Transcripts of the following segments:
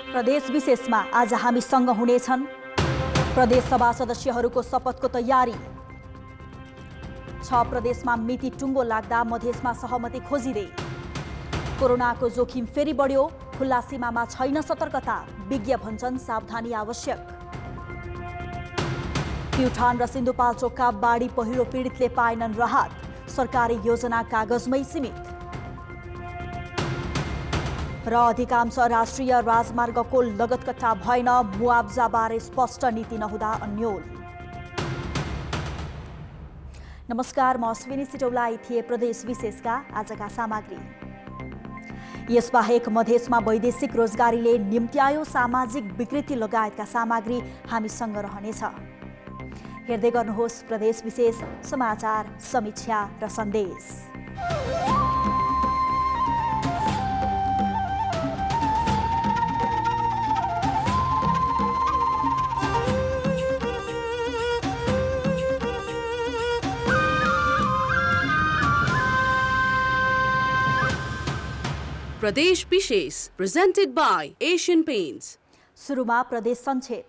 प्रदेश विशेषमा आज हामीसँग हुनेछन् प्रदेश सभा सदस्यहरूको शपथको तयारी। 6 प्रदेशमा मिति टुङ्गो लाग्दा मधेसमा सहमति खोजिँदै। कोरोनाको जोखिम फेरि बढ्यो, खुल्ला सीमामा छैन सतर्कता, विज्ञ भन्छन् सावधानी आवश्यक। प्युठान र सिन्धुपाल्चोकका बाढी पहिरो पीडितले पाएनन् राहत, सरकारी योजना कागजमै सीमित। र अधिकांश राष्ट्रिय राजमार्गको लगतकट्टा भएन, मुआब्जाबारे स्पष्ट नीति नहुँदा अन्यल। नमस्कार, म अश्विनी सिटौलाई थिए प्रदेश विशेषका आजका सामग्री। यसबाहेक मधेसमा वैदेशिक रोजगारीले निम्त्यायो सामाजिक विकृति लगायतका सामग्री हामीसँग रहनेछ। हेर्दै गर्नुहोस् प्रदेश विशेष समाचार, समीक्षा र सन्देश। प्रदेश विशेष presented by Asian Paints। सुरुमा प्रदेश संक्षेप।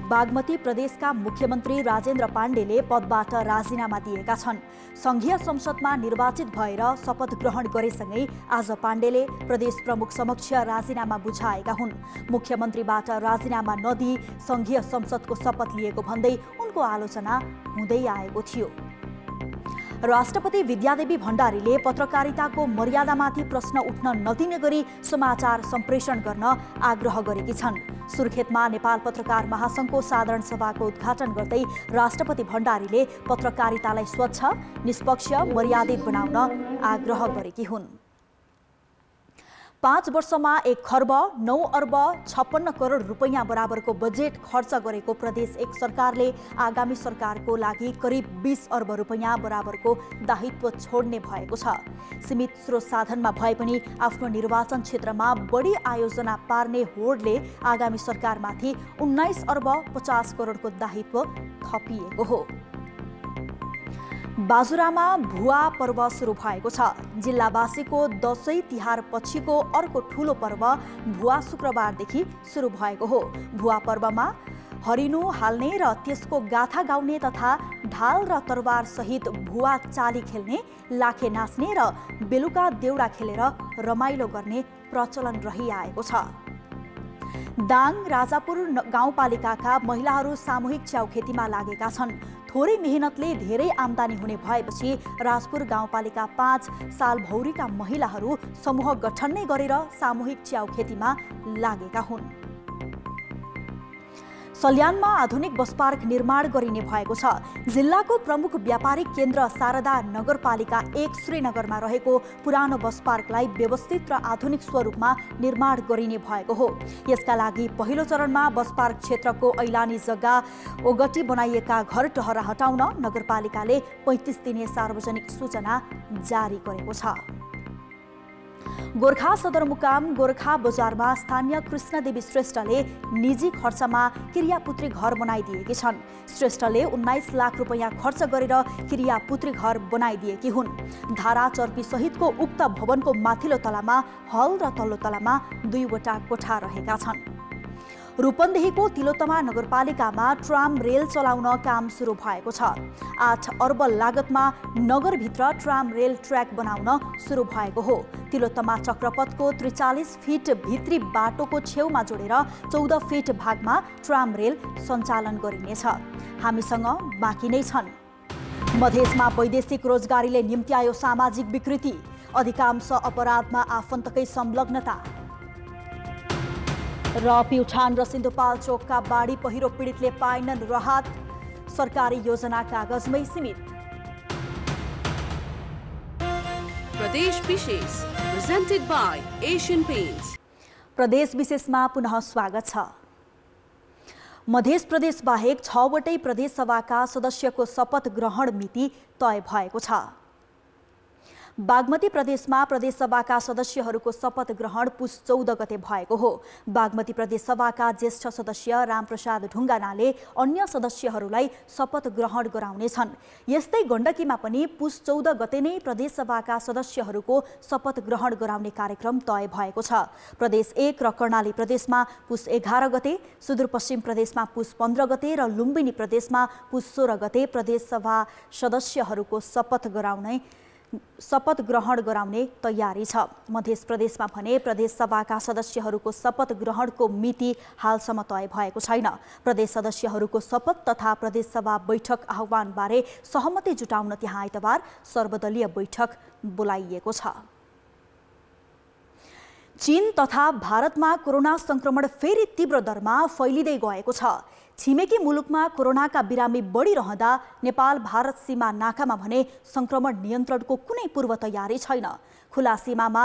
बागमती प्रदेशका मुख्यमन्त्री राजेन्द्र पाण्डेले पदबाट राजीनामा दिएका छन्। संघीय संसदमा निर्वाचित भएर शपथ ग्रहण गरेसँगै आज पाण्डेले प्रदेश प्रमुख समक्ष राजीनामा बुझाएका हुन्। मुख्यमन्त्रीबाट राजीनामा नदिई संघीय संसदको शपथ लिएको भन्दै उनको आलोचना हुँदै आएको थियो। राष्ट्रपति विद्यादेवी भण्डारीले पत्रकारिताको मर्यादामाथि प्रश्न उठ्न नदिने गरी समाचार सम्प्रेषण गर्न आग्रह गरेकी छन्। सुर्खेतमा नेपाल पत्रकार महासङ्घको साधारण सभाको उद्घाटन गर्दै राष्ट्रपति भण्डारीले पत्रकारितालाई स्वच्छ, निष्पक्ष, मर्यादित बनाउन आग्रह गरेकी हुन्। 5 वर्षमा 1 खर्ब 9 अर्ब 56 करोड रुपैयाँ बराबरको बजेट खर्च गरेको प्रदेश एक सरकारले आगामी सरकारको लागि करिब 20 अर्ब रुपैयाँ बराबरको दायित्व छोड्ने भएको छ। सीमित स्रोत साधनमा भए पनि आफ्नो निर्वाचन क्षेत्रमा बढी आयोजना पार्ने होडले आगामी सरकारमाथि 19 अर्ब 50 करोडको दायित्व थपिएको हो। बाजुरामा भुवा पर्व सुरु भएको छ। जिल्लावासीको दशैं तिहार पछिको अर्को ठूलो पर्व भुवा शुक्रबारदेखि सुरु भएको हो। भुवा पर्वमा हरिनु हाल्ने र त्यसको गाथा गाउने तथा ढाल र तरवार सहित भुवा चाली खेल्ने, लाखे नाच्ने र बेलुका देउडा खेलेर रमाइलो गर्ने प्रचलन रहिआएको छ। दाङ राजापुर गाउँपालिकाका महिलाहरू सामूहिक च्याउ खेतीमा लागेका छन्। थोरै मेहनतले धेरै आम्दानी हुने भएपछि राजपुर गाउँपालिका 5 साल भौरीका महिलाहरू समूह गठन नै गरेर सामूहिक च्याउ खेतीमा लागेका हुन्। सल्यानमा आधुनिक बस पार्क निर्माण गरिने भएको छ। जिल्लाको प्रमुख व्यापारिक केन्द्र शारदा नगरपालिका 1 श्रीनगरमा रहेको पुरानो बस पार्कलाई व्यवस्थित र आधुनिक स्वरूपमा निर्माण गरिने भएको हो। यसका लागि पहिलो चरणमा बस पार्क क्षेत्रको ऐलानी जग्गा ओगटी बनाइएका घर टहरा हटाउन नगरपालिकाले 35 दिने सार्वजनिक सूचना जारी गरेको छ। गोर्खा सदरमुकाम गोर्खा बजारमा स्थानीय कृष्णदेवी श्रेष्ठले निजी खर्चमा क्रियापुत्री घर बनाइदिएकी छन्। श्रेष्ठले 19 लाख रुपैयाँ खर्च गरेर क्रियापुत्री घर बनाइदिएकी हुन्। धारा चर्पी सहितको उक्त भवनको माथिल्लो तलामा हल र तल्लो तलामा 2 वटा कोठा रहेका छन्। रूपन्देहीको तिलोत्तमा नगरपालिकामा ट्राम रेल चलाउन काम सुरु भएको छ। 8 अर्ब लागतमा नगरभित्र ट्राम रेल ट्र्याक बनाउन सुरु भएको हो। तिलोत्तमा चक्रपथको 43 फिट भित्री बाटोको छेउमा जोडेर 14 फिट भागमा ट्राम रेल सञ्चालन गरिनेछ। हामीसँग बाँकी नै छन्। मधेसमा वैदेशिक रोजगारीले निम्त्यायो सामाजिक विकृति, अधिकांश अपराधमा आफन्तकै संलग्नता। र प्युठान र सिन्धुपाल्चोकका बाढी पहिरो पीडितले पाएनन् राहत, सरकारी योजना कागजमै सीमित। प्रदेश विशेष presented by Asian Paints। प्रदेश विशेषमा पुनः स्वागत छ। मधेस प्रदेश बाहेक 6 वटै प्रदेश सभाका सदस्यको शपथ ग्रहण मिति तय भएको छ। बागमती प्रदेशमा प्रदेशसभाका सदस्यहरूको शपथ ग्रहण पुस 14 गते भएको हो। बागमती प्रदेशसभाका ज्येष्ठ सदस्य रामप्रसाद ढुङ्गानाले अन्य सदस्यहरूलाई शपथ ग्रहण गराउनेछन्। यस्तै गण्डकीमा पनि पुस 14 गते नै प्रदेशसभाका सदस्यहरूको शपथ ग्रहण गराउने कार्यक्रम तय भएको छ। प्रदेश 1 र कर्णाली प्रदेशमा पुस 11 गते, सुदूरपश्चिम प्रदेशमा पुस 15 गते र लुम्बिनी प्रदेशमा पुस 16 गते प्रदेशसभा सदस्यहरूको शपथ ग्रहण गराउने तयारी छ। मध्य प्रदेशमा भने प्रदेशसभाका सदस्यहरूको शपथ ग्रहणको मिति हालसम्म तय भएको छैन। प्रदेश सदस्यहरूको शपथ तथा प्रदेशसभा बैठक आह्वानबारे सहमति जुटाउन त्यहाँ आइतबार सर्वदलीय बैठक बोलाइएको छ। चीन तथा भारतमा कोरोना संक्रमण फेरि तीव्र दरमा फैलिँदै गएको छ। छिमेकी मुलुकमा कोरोनाका बिरामी बढिरहँदा नेपाल भारत सीमा नाकामा भने संक्रमण नियन्त्रणको कुनै पूर्व तयारी छैन। खुला सीमामा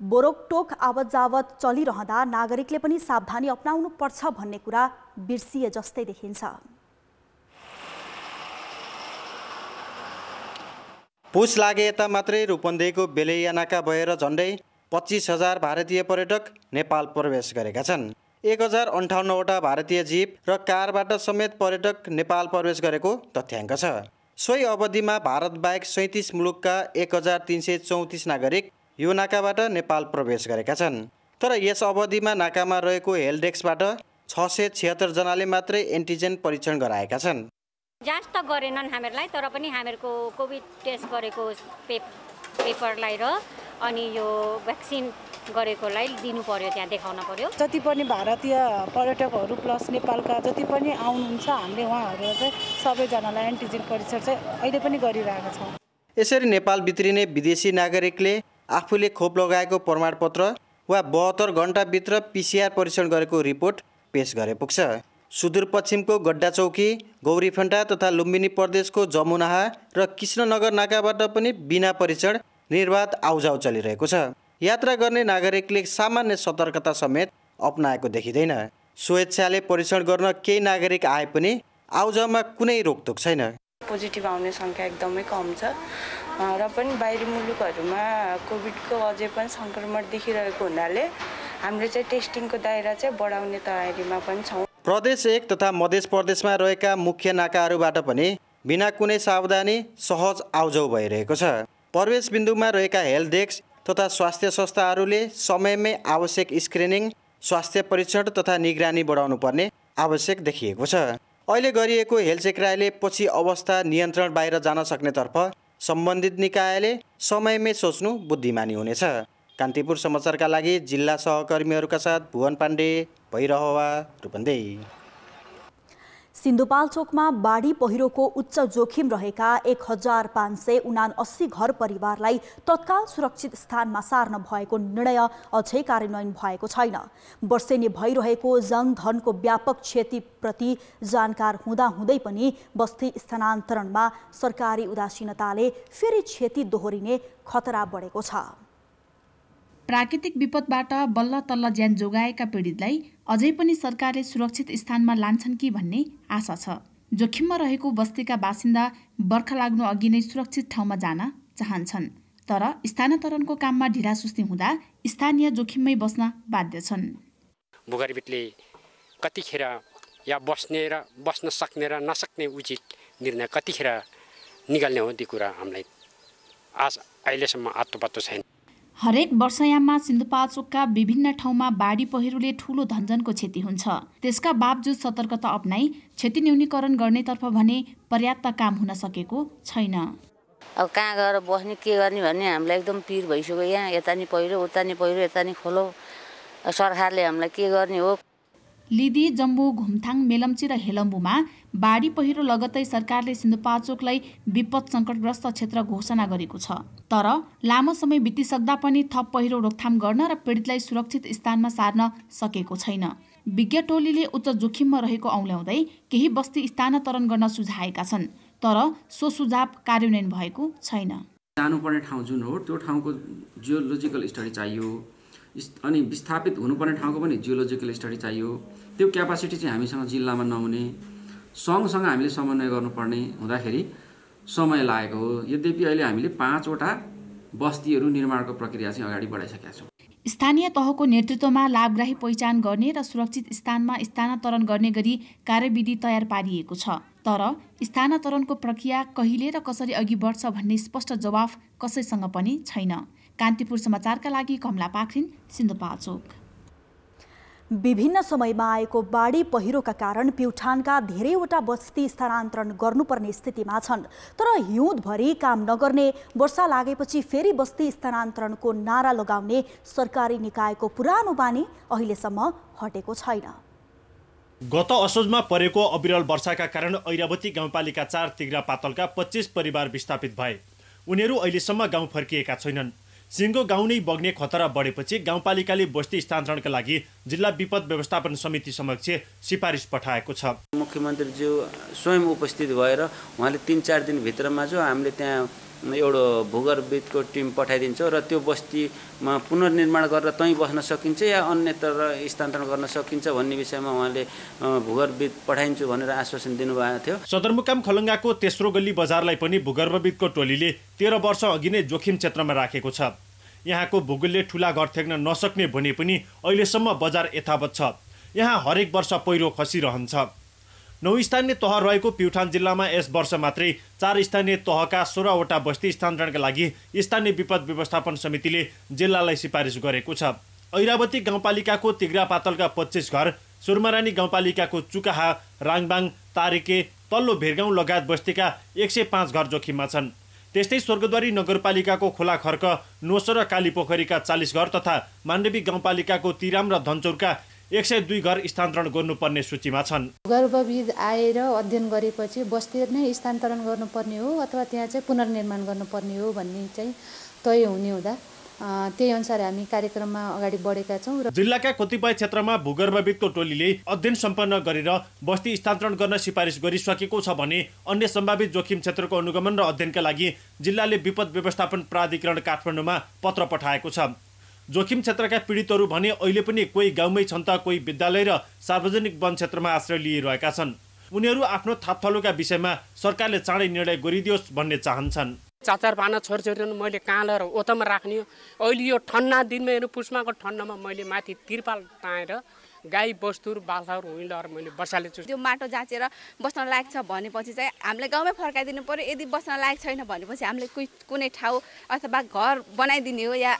बोरोकटोक आवतजावत चलिरहँदा नागरिकले पनि सावधानी अपनाउनु पर्छ भन्ने कुरा बिर्सिए जस्तै देखिन्छ। पुस लागे यता मात्रै रूपन्देहीको बेलैया नाका भएर झन्डै 25,000 भारतीय पर्यटक नेपाल प्रवेश गरेका छन्। 1058वटा भारतीय जीप र कारबाट समेत पर्यटक नेपाल प्रवेश गरेको तथ्याङ्क छ। सोही अवधिमा भारत बाहेक 37 मुलुकका 1334 नागरिक यो नाकाबाट नेपाल प्रवेश गरेका छन्। तर यस अवधिमा नाकामा रहेको हेल्डेक्सबाट 676 जनाले मात्रै एन्टिजेन परीक्षण गराएका छन्। जाँच त गरेनन् हामीहरूलाई, तर पनि हामीहरूको कोभिड टेस्ट गरेको पेपरलाई र अनि यो भ्याक्सिन गरेकोलाई दिनु पर्यो, त्यहाँ देखाउन पर्यो। जति पनि भारतीय पर्यटकहरू प्लस नेपालका जति पनि आउनुहुन्छ हामीले उहाँहरू चाहिँ सबैजनालाई एन्टिजेन परीक्षण चाहिँ अहिले पनि गरिरहेका छौँ। यसरी नेपाल भित्रिने विदेशी नागरिकले आफूले खोप लगाएको प्रमाणपत्र वा 72 घण्टाभित्र PCR परीक्षण गरेको रिपोर्ट पेश गरे पुग्छ। सुदूरपश्चिमको गड्डाचौकी, गौरीफन्टा तथा लुम्बिनी प्रदेशको जमुनाहा र कृष्णनगर नाकाबाट पनि बिना परीक्षण निर्वाध आउजाउ चलिरहेको छ। यात्रा गर्ने नागरिकले सामान्य सतर्कता समेत अपनाएको देखिँदैन। स्वेच्छाले परीक्षण गर्न केही नागरिक आए पनि आउजाउमा कुनै रोकटोक छैन। पोजिटिभ आउने सङ्ख्या एकदमै कम छ र पनि बाहिरी मुलुकहरूमा कोभिडको अझै पनि सङ्क्रमण देखिरहेको हुनाले हामीले चाहिँ टेस्टिङको दायरा चाहिँ बढाउने तयारीमा पनि छौँ। प्रदेश 1 तथा मध्य प्रदेशमा रहेका मुख्य नाकाहरूबाट पनि बिना कुनै सावधानी सहज आउजाउ भइरहेको छ। प्रवेश बिन्दुमा रहेका हेल्थ डेस्क तथा स्वास्थ्य संस्थाहरूले समयमै आवश्यक स्क्रिनिङ, स्वास्थ्य परीक्षण तथा निगरानी बढाउनु पर्ने आवश्यक देखिएको छ। अहिले गरिएको हेल्थ चेकराईले पछि अवस्था नियन्त्रण बाहिर जान सक्नेतर्फ सम्बन्धित निकायले समयमै सोच्नु बुद्धिमानी हुनेछ। कान्तिपुर समाचारका लागि जिल्ला सहकर्मीहरूका साथ भुवन पाण्डे, भैरहवा, रूपन्देही। सिन्धुपाल्चोकमा बाढी पहिरोको उच्च जोखिम रहेका 1579 घर परिवारलाई तत्काल सुरक्षित स्थानमा सार्न भएको निर्णय अझै कार्यान्वयन भएको छैन। वर्षेनी भइरहेको जनधनको व्यापक क्षतिप्रति जानकार हुँदाहुँदै पनि बस्ती स्थानान्तरणमा सरकारी उदासीनताले फेरि क्षति दोहोरिने खतरा बढेको छ। प्राकृतिक विपदबाट बल्ल तल्ल ज्यान जोगाएका पीडितलाई अझै पनि सरकारले सुरक्षित स्थानमा लान्छन् कि भन्ने आशा छ। जोखिममा रहेको बस्तीका बासिन्दा बर्खा लाग्नु अघि नै सुरक्षित ठाउँमा जान चाहन्छन्, तर स्थानान्तरणको काममा ढिलासुस्ती हुँदा स्थानीय जोखिममै बस्न बाध्य छन्। भूगर्भितले कतिखेर या बस्न सक्ने र नसक्ने उचित निर्णय कतिखेर निकाल्ने हो त्यो कुरा हामीलाई अहिलेसम्म आत्तोपत्तो छैन। हरेक वर्षयाममा सिन्धुपाल्चोकका विभिन्न ठाउँमा बाढी पहिरोले ठूलो धनजनको क्षति हुन्छ। त्यसका बावजुद सतर्कता अपनाई क्षति न्यूनीकरण गर्नेतर्फ भने पर्याप्त काम हुन सकेको छैन। अब कहाँ गएर बस्ने के गर्ने भन्ने हामीलाई एकदम पिर भइसक्यो। यहाँ यता नि पहिरो उता नि पहिरो यता नि खोलो, सरकारले हामीलाई के गर्ने हो। लिदी, जम्बू, घुमथाङ, मेलम्ची र हेलम्बुमा बाढी पहिरो लगत्तै सरकारले सिन्धुपाल्चोकलाई विपद सङ्कटग्रस्त क्षेत्र घोषणा गरेको छ। तर लामो समय बितिसक्दा पनि थप पहिरो रोकथाम गर्न र पीडितलाई सुरक्षित स्थानमा सार्न सकेको छैन। विज्ञ टोलीले उच्च जोखिममा रहेको औल्याउँदै केही बस्ती स्थानान्तरण गर्न सुझाएका छन्, तर सो सुझाव कार्यान्वयन भएको छैन। जानुपर्ने ठाउँ जुन हो त्यो ठाउँको जियोलोजिकल स्टडी चाहियो, अनि विस्थापित हुनुपर्ने ठाउँको पनि जियोलोजिकल स्टडी चाहियो। त्यो क्यापासिटी चाहिँ हामीसँग जिल्लामा नहुने, सँगसँग हामीले समन्वय गर्नुपर्ने हुँदाखेरि समय लागेको हो। यद्यपि अहिले हामीले 5 वटा बस्तीहरू निर्माणको प्रक्रिया चाहिँ अगाडि बढाइसकेका छौँ। स्थानीय तहको नेतृत्वमा लाभग्राही पहिचान गर्ने र सुरक्षित स्थानमा स्थानान्तरण गर्ने गरी कार्यविधि तयार पारिएको छ। तर स्थानान्तरणको प्रक्रिया कहिले र कसरी अघि बढ्छ भन्ने स्पष्ट जवाफ कसैसँग पनि छैन। कान्तिपुर समाचारका लागि कमला पाखरिन, सिन्धुपाल्चोक। विभिन्न समयमा आएको बाढी पहिरोका कारण प्युठानका धेरैवटा बस्ती स्थानान्तरण गर्नुपर्ने स्थितिमा छन्। तर हिउँदभरि काम नगर्ने, वर्षा लागेपछि फेरि बस्ती स्थानान्तरणको नारा लगाउने सरकारी निकायको पुरानो बानी अहिलेसम्म हटेको छैन। गत असोजमा परेको अविरल वर्षाका कारण ऐरावती गाउँपालिका 4 तिग्रा पातलका 25 परिवार विस्थापित भए। उनीहरू अहिलेसम्म गाउँ फर्किएका छैनन्। सिङ्गो गाउँ नै बग्ने खतरा बढेपछि गाउँपालिकाले बस्ती स्थानान्तरणका लागि जिल्ला विपद व्यवस्थापन समिति समक्ष सिफारिस पठाएको छ। मुख्यमन्त्रीज्यू स्वयं उपस्थित भएर उहाँले 3-4 दिनभित्रमा जो हामीले त्यहाँ एउटा भूगर्भविदको टिम पठाइदिन्छौँ र त्यो बस्तीमा पुनर्निर्माण गरेर त्यहीँ बस्न सकिन्छ या अन्यत्र स्थानान्तरण गर्न सकिन्छ भन्ने विषयमा उहाँले भूगर्भविद पठाइन्छु भनेर आश्वासन दिनुभएको थियो। सदरमुकाम खलङ्गाको तेस्रो गल्ली बजारलाई पनि भूगर्भविदको टोलीले 13 वर्ष अघि नै जोखिम क्षेत्रमा राखेको छ। यहाँको भूगोलले ठुला घर थेक्न नसक्ने भने पनि अहिलेसम्म बजार यथावत छ। यहाँ हरेक वर्ष पहिरो खसिरहन्छ। 9 स्थानीय तह रहेको प्युठान जिल्लामा यस वर्ष मात्रै 4 स्थानीय तहका 16 वटा बस्ती स्थानान्तरणका लागि स्थानीय विपद व्यवस्थापन समितिले जिल्लालाई सिफारिस गरेको छ। ऐरावती गाउँपालिकाको तिग्रा पातलका 25 घर, सुरमरानी गाउँपालिकाको चुकाहा, राङबाङ, तारिके, तल्लो भेरगाउँ लगायत बस्तीका 105 घर जोखिममा छन्। त्यस्तै स्वर्गद्वारी नगरपालिकाको खोला खर्क, नोसो र कालीपोखरीका 40 घर तथा माण्डवी गाउँपालिकाको तिराम र धनचौरका 102 घर स्थानान्तरण गर्नुपर्ने सूचीमा छन्। भूगर्भविद आएर अध्ययन गरेपछि बस्ती नै स्थानान्तरण गर्नुपर्ने हो अथवा त्यहाँ चाहिँ पुनर्निर्माण गर्नुपर्ने हो भन्ने चाहिँ तय हुने हुँदा त्यही अनुसार हामी कार्यक्रममा अगाडि बढेका छौँ। जिल्लाका कतिपय क्षेत्रमा भूगर्भविदको टोलीले अध्ययन सम्पन्न गरेर बस्ती स्थानान्तरण गर्न सिफारिस गरिसकेको छ भने अन्य सम्भावित जोखिम क्षेत्रको अनुगमन र अध्ययनका लागि जिल्लाले विपद व्यवस्थापन प्राधिकरण काठमाडौँमा पत्र पठाएको छ। जोखिम क्षेत्रका पीडितहरू भने अहिले पनि कोही गाउँमै छन् त कोही विद्यालय र सार्वजनिक वन क्षेत्रमा आश्रय लिइरहेका छन्। उनीहरू आफ्नो थापथलोका विषयमा सरकारले चाँडै निर्णय गरिदियोस् भन्ने चाहन्छन्। चाचार पाना छोरछोरीहरू मैले काँला र ओतमा राख्ने हो। अहिले यो ठन्डा दिनमा हेर्नु पुष्माको ठन्डामा मैले माथि तिरपाल टाँएर गाई बस्तुहरू बाख्राहरू हुइलर मैले बसाले छु। त्यो माटो जाँचेर बस्न लायक छ भनेपछि चाहिँ हामीले गाउँमै फर्काइदिनु पर्यो। यदि बस्न लायक छैन भनेपछि हामीले कुनै ठाउँ अथवा घर बनाइदिने हो या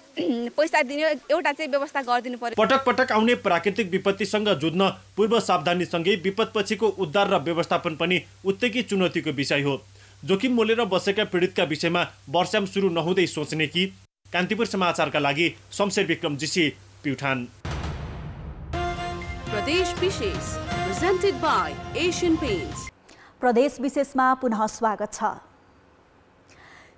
पैसा दिने हो, एउटा चाहिँ व्यवस्था गरिदिनु पर्यो। पटक पटक आउने प्राकृतिक विपत्तिसँग जुझ्न पूर्व सावधानीसँगै विपदपछिको उद्धार र व्यवस्थापन पनि उत्तिकै चुनौतीको विषय हो। जोखिम मोलेर बसेका पीडितका विषयमा वर्षाम सुरु नहुँदै सोच्ने कि? कान्तिपुर समाचारका लागि शमशेर विक्रम जीसी, प्युठान। प्रदेश विशेष presented by Asian Paints। प्रदेश विशेषमा पुनः स्वागत छ।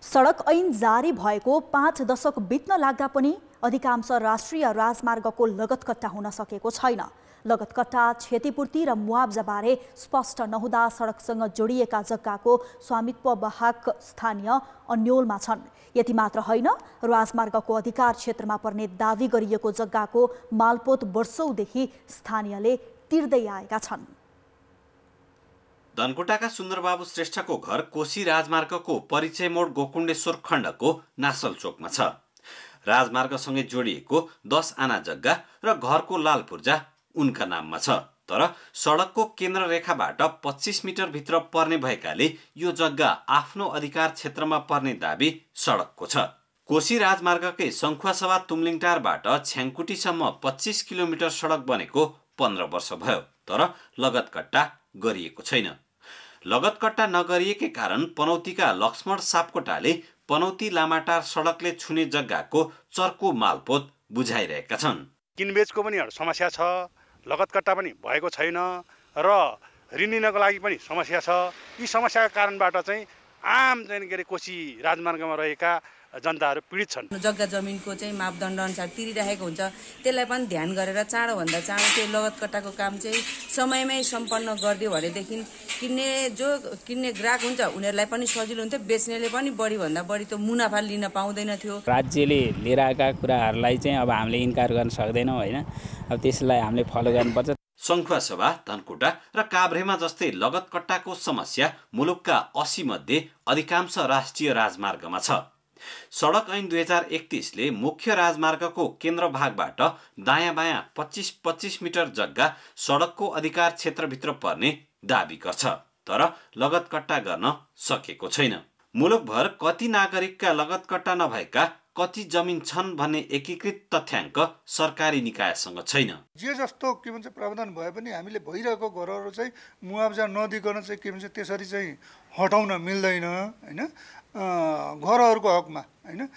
सडक ऐन जारी भएको 5 दशक बित्न लाग्दा पनि अधिकांश राष्ट्रिय राजमार्गको लगतकट्टा हुन सकेको छैन। लगतकट्टा, क्षतिपूर्ति र मुआब्जाबारे स्पष्ट नहुँदा सडकसँग जोडिएका जग्गाको स्वामित्व बाहक स्थानीय अन्योलमा छन्। यति मात्र होइन, राजमार्गको अधिकार क्षेत्रमा पर्ने दावी गरिएको जग्गाको मालपोत वर्षौंदेखि स्थानीयले तिर्दै आएका छन्। धनकुटाका सुन्दरबाबु श्रेष्ठको घर कोशी राजमार्गको परिचय मोड गोकुण्डेश्वर खण्डको नासल चोकमा छ। राजमार्गसँगै जोडिएको 10 आना जग्गा र घरको लाल पूर्जा उनका नाममा छ। तर सडकको केन्द्र रेखाबाट 25 मिटर भित्र पर्ने भएकाले यो जग्गा आफ्नो अधिकार क्षेत्रमा पर्ने दाबी सडकको छ। कोशी राजमार्गकै शङ्खुवासभा तुमलिङटारबाट छ्याङकुटीसम्म 25 किलोमिटर सडक बनेको 15 वर्ष भयो, तर लगतकट्टा गरिएको छैन। लगतकट्टा नगरिएकै कारण पनौतीका लक्ष्मण सापकोटाले पनौती लामाटार सडकले छुने जग्गाको चर्को मालपोत बुझाइरहेका छन्। किनबेचको पनि समस्या छ, लगतकट्टा पनि भएको छैन र ऋण लिनको लागि पनि समस्या छ। यी समस्याका कारणबाट चाहिँ आम चाहिँ कोशी राजमार्गमा रहेका जनताहरू पीडित छन्। जग्गा जमिनको चाहिँ मापदण्ड अनुसार तिरिरहेको हुन्छ, त्यसलाई पनि ध्यान गरेर चाँडोभन्दा चाँडो त्यो लगतकट्टाको काम चाहिँ समयमै सम्पन्न गरिदियो भनेदेखि किन्ने ग्राहक हुन्छ उनीहरूलाई पनि सजिलो हुन्थ्यो, बेच्नेले पनि बढीभन्दा बढी त्यो मुनाफा लिन पाउँदैन थियो। राज्यले लिएर आएका कुराहरूलाई चाहिँ अब हामीले इन्कार गर्न सक्दैनौँ होइन, अब त्यसलाई हामीले फलो गर्नुपर्छ। सङ्खुवासभा, धनकुटा र काभ्रेमा जस्तै लगतकट्टाको समस्या मुलुकका 80 मध्ये अधिकांश राष्ट्रिय राजमार्गमा छ। सडक ऐन 2031ले मुख्य राजमार्गको केन्द्र भागबाट दायाँ बायाँ 25-25 मिटर जग्गा सडकको अधिकार क्षेत्रभित्र पर्ने दाबी गर्छ, तर लगतकट्टा गर्न सकेको छैन। मुलुकभर कति नागरिकका लगतकट्टा नभएका कति जमिन छन् भन्ने एकीकृत तथ्याङ्क सरकारी निकायसँग छैन। जे जस्तो के भन्छ प्रावधान भए पनि हामीले भइरहेको घरहरू चाहिँ मुआवजा नदिकन चाहिँ के भन्छ त्यसरी चाहिँ हटाउन मिल्दैन हैन। घरहरूको हकमा हैन,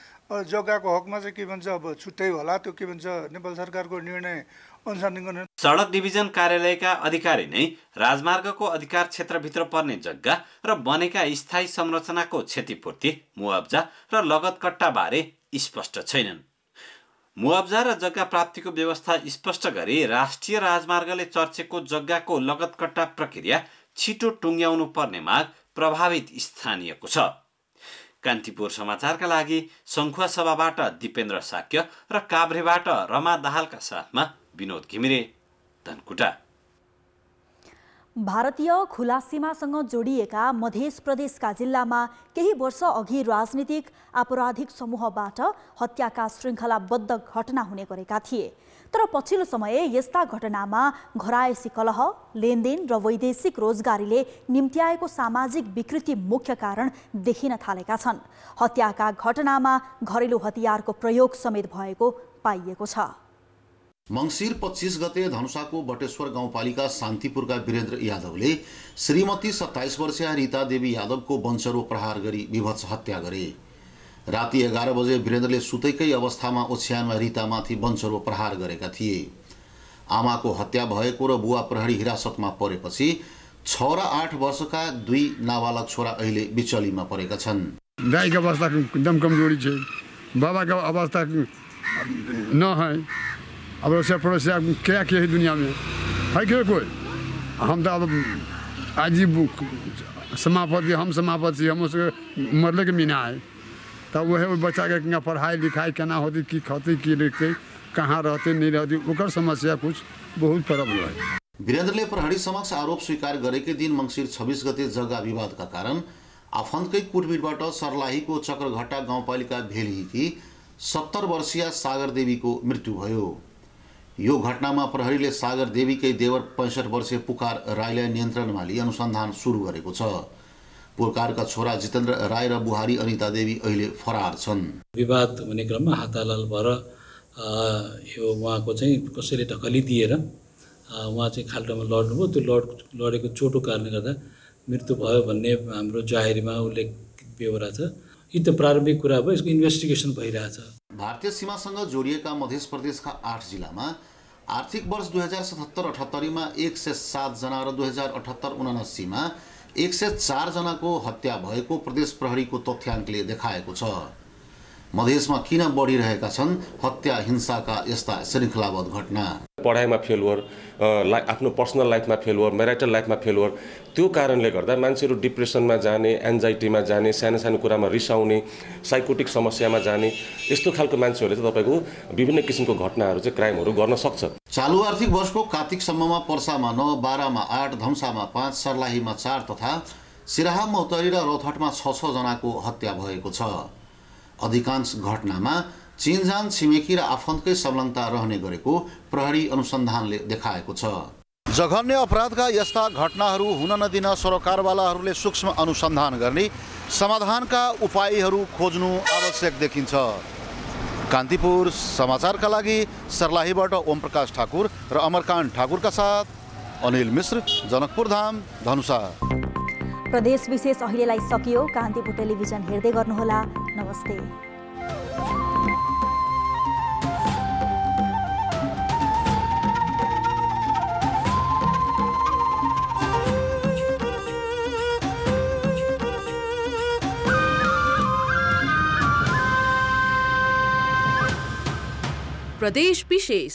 जग्गाको हकमा चाहिँ के भन्छ अब छुट्टै होला, त्यो के भन्छ नेपाल सरकारको निर्णय अनुसार। सडक डिभिजन कार्यालयका अधिकारी नै राजमार्गको अधिकार क्षेत्रभित्र पर्ने जग्गा र बनेका स्थायी संरचनाको क्षतिपूर्ति, मुआवजा र लगतकट्टा बारे स्पष्ट छैनन्। मुआवजा र जग्गा प्राप्तिको व्यवस्था स्पष्ट गरी राष्ट्रिय राजमार्गले चर्चेको जग्गाको लगतकट्टा प्रक्रिया छिटो टुङ्ग्याउनु पर्ने माग प्रभावित स्थानीयको छ। कान्तिपुर समाचारका लागि सङ्खुवा सभाबाट दिपेन्द्र साक्य र काभ्रेबाट रमा दाहालका साथमा विनोद घिमिरे, धनकुटा। भारतीय खुला सीमासँग जोडिएका मध्य प्रदेशका जिल्लामा केही वर्ष अघि राजनीतिक आपराधिक समूहबाट हत्याका श्रृङ्खलाबद्ध घटना हुने गरेका थिए। तर पछिल्लो समय यस्ता घटनामा घरायसी कलह, लेनदेन र वैदेशिक रोजगारीले निम्त्याएको सामाजिक विकृति मुख्य कारण देखिन थालेका छन्। हत्याका घटनामा घरेलु हतियारको प्रयोग समेत भएको पाइएको छ। मङ्सिर 25 गते धनुषाको बटेश्वर गाउँपालिका शान्तिपुरका वीरेन्द्र यादवले श्रीमती 27 वर्षीय रीता देवी यादवको वंशरो प्रहार गरी विभत्स हत्या गरे। राति 11 बजे वीरेन्द्रले सुतेकै अवस्थामा ओछ्यानमा रीतामाथि वंशरो प्रहार गरेका थिए। आमाको हत्या भएको र बुवा प्रहरी हिरासतमा परेपछि 6 र 8 वर्षका 2 नाबालक छोरा अहिले बिचलीमा परेका छन्। दाइको अवस्था एकदम कमजोरी छ, बाबाको अवस्था न है। अब रोसिया पड़ोसिया क्या है दुनिया में है क्या कोई? हम तो अब आजीब समापति, हम समापति, हम उसके मरले के मीना है। तब वह बच्चा के पढ़ाई लिखाई केना होती, की खाती की लिखते, कहाँ रहते नहीं रहती, ओकर समस्या कुछ बहुत प्रॉब्लम है। वीरेन्द्रले प्रहरी समक्ष आरोप स्वीकार गरेकै दिन मङ्सिर 26 गते जग्गा विवादका कारण आफन्तकै कुटबिटबाट सर्लाहीको चक्रघट्टा गाउँपालिका भेलीकी 70 वर्षीय सागर देवीको मृत्यु भयो। यो घटनामा प्रहरीले सागर देवीकै देवर 65 वर्षीय पुकार राईलाई नियन्त्रणमा लिई अनुसन्धान सुरु गरेको छ। पुकारका छोरा जितेन्द्र राई र बुहारी अनिता देवी अहिले फरार छन्। विवाद हुने क्रममा हातालाल भएर यो उहाँको चाहिँ कसैले ढकली दिएर उहाँ चाहिँ खाल्टोमा लड्नुभयो। त्यो लडेको चोटको कारणले गर्दा मृत्यु भयो भन्ने हाम्रो जाहेरीमा उल्लेखित बेहोरा छ। यी त प्रारम्भिक कुरा भयो, यसको इन्भेस्टिगेसन भइरहेछ। भारतीय सीमासँग जोडिएका मध्य प्रदेशका 8 जिल्लामा आर्थिक वर्ष 2077-78 मा 107 जना र 2078-79 मा 104 जनाको हत्या भएको प्रदेश प्रहरीको तथ्याङ्कले देखाएको छ। मधेसमा किन बढिरहेका छन् हत्या हिंसाका यस्ता श्रृङ्खलाबद्ध घटना? पढाइमा फेलुवर, आफ्नो पर्सनल लाइफमा फेलुवर, म्यारिटल लाइफमा फेलुवर, त्यो कारणले गर्दा मान्छेहरू डिप्रेसनमा जाने, एन्जाइटीमा जाने, सानो सानो कुरामा रिसाउने, साइकोटिक समस्यामा जाने, यस्तो खालको मान्छेहरूले चाहिँ तपाईँको विभिन्न किसिमको घटनाहरू चाहिँ क्राइमहरू गर्न सक्छ। चालु आर्थिक वर्षको कार्तिकसम्ममा पर्सामा 9, बारामा 8, धम्सामा 5, सर्लाहीमा 4 तथा सिराहा, मौतरी र रौतहटमा 6 जनाको हत्या भएको छ। अधिकांश घटनामा चिनजान छिमेकी र आफन्तकै संलग्नता रहने गरेको प्रहरी अनुसन्धानले देखाएको छ। जघन्य अपराधका यस्ता घटनाहरू हुन नदिन सरकारवालाहरूले सूक्ष्म अनुसन्धान गर्ने, समाधानका उपायहरू खोज्नु आवश्यक देखिन्छ। कान्तिपुर समाचारका लागि सर्लाहीबाट ओम प्रकाश ठाकुर र अमरकान्त ठाकुरका साथ अनिल मिश्र, जनकपुर धाम, धनुषा। प्रदेश विशेष अहिलेलाई सकियो। कान्तिपुर टेलिभिजन हेर्दै गर्नुहोला। नमस्ते। प्रदेश विशेष।